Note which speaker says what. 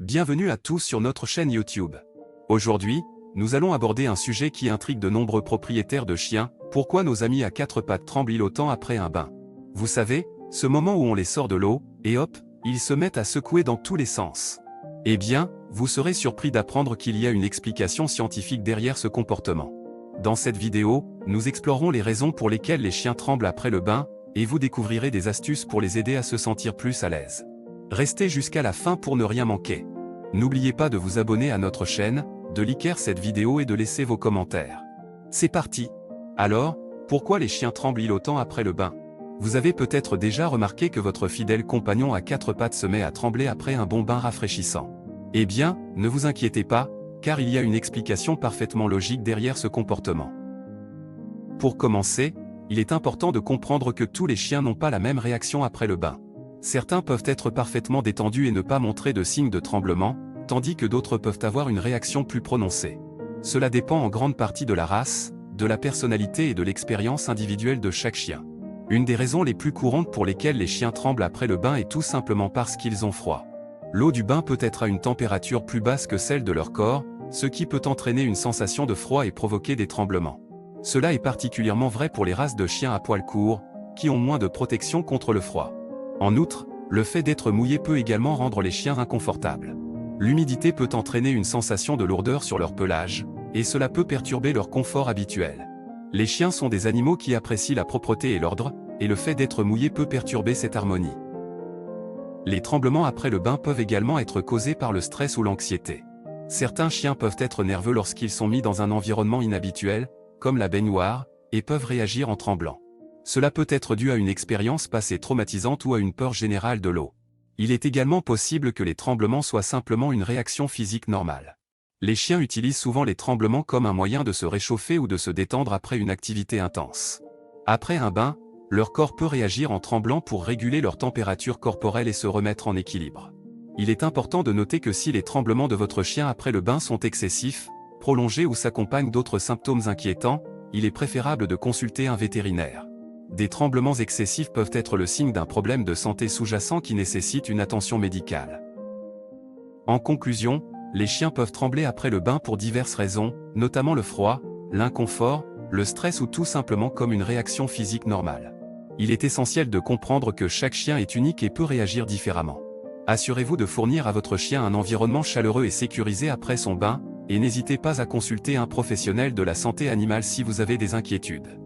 Speaker 1: Bienvenue à tous sur notre chaîne YouTube. Aujourd'hui, nous allons aborder un sujet qui intrigue de nombreux propriétaires de chiens, pourquoi nos amis à quatre pattes tremblent autant après un bain. Vous savez, ce moment où on les sort de l'eau, et hop, ils se mettent à secouer dans tous les sens. Eh bien, vous serez surpris d'apprendre qu'il y a une explication scientifique derrière ce comportement. Dans cette vidéo, nous explorerons les raisons pour lesquelles les chiens tremblent après le bain, et vous découvrirez des astuces pour les aider à se sentir plus à l'aise. Restez jusqu'à la fin pour ne rien manquer. N'oubliez pas de vous abonner à notre chaîne, de liker cette vidéo et de laisser vos commentaires. C'est parti! Alors, pourquoi les chiens tremblent autant après le bain? Vous avez peut-être déjà remarqué que votre fidèle compagnon à quatre pattes se met à trembler après un bon bain rafraîchissant. Eh bien, ne vous inquiétez pas, car il y a une explication parfaitement logique derrière ce comportement. Pour commencer, il est important de comprendre que tous les chiens n'ont pas la même réaction après le bain. Certains peuvent être parfaitement détendus et ne pas montrer de signes de tremblement, tandis que d'autres peuvent avoir une réaction plus prononcée. Cela dépend en grande partie de la race, de la personnalité et de l'expérience individuelle de chaque chien. Une des raisons les plus courantes pour lesquelles les chiens tremblent après le bain est tout simplement parce qu'ils ont froid. L'eau du bain peut être à une température plus basse que celle de leur corps, ce qui peut entraîner une sensation de froid et provoquer des tremblements. Cela est particulièrement vrai pour les races de chiens à poil court, qui ont moins de protection contre le froid. En outre, le fait d'être mouillé peut également rendre les chiens inconfortables. L'humidité peut entraîner une sensation de lourdeur sur leur pelage, et cela peut perturber leur confort habituel. Les chiens sont des animaux qui apprécient la propreté et l'ordre, et le fait d'être mouillé peut perturber cette harmonie. Les tremblements après le bain peuvent également être causés par le stress ou l'anxiété. Certains chiens peuvent être nerveux lorsqu'ils sont mis dans un environnement inhabituel, comme la baignoire, et peuvent réagir en tremblant. Cela peut être dû à une expérience passée traumatisante ou à une peur générale de l'eau. Il est également possible que les tremblements soient simplement une réaction physique normale. Les chiens utilisent souvent les tremblements comme un moyen de se réchauffer ou de se détendre après une activité intense. Après un bain, leur corps peut réagir en tremblant pour réguler leur température corporelle et se remettre en équilibre. Il est important de noter que si les tremblements de votre chien après le bain sont excessifs, prolongés ou s'accompagnent d'autres symptômes inquiétants, il est préférable de consulter un vétérinaire. Des tremblements excessifs peuvent être le signe d'un problème de santé sous-jacent qui nécessite une attention médicale. En conclusion, les chiens peuvent trembler après le bain pour diverses raisons, notamment le froid, l'inconfort, le stress ou tout simplement comme une réaction physique normale. Il est essentiel de comprendre que chaque chien est unique et peut réagir différemment. Assurez-vous de fournir à votre chien un environnement chaleureux et sécurisé après son bain, et n'hésitez pas à consulter un professionnel de la santé animale si vous avez des inquiétudes.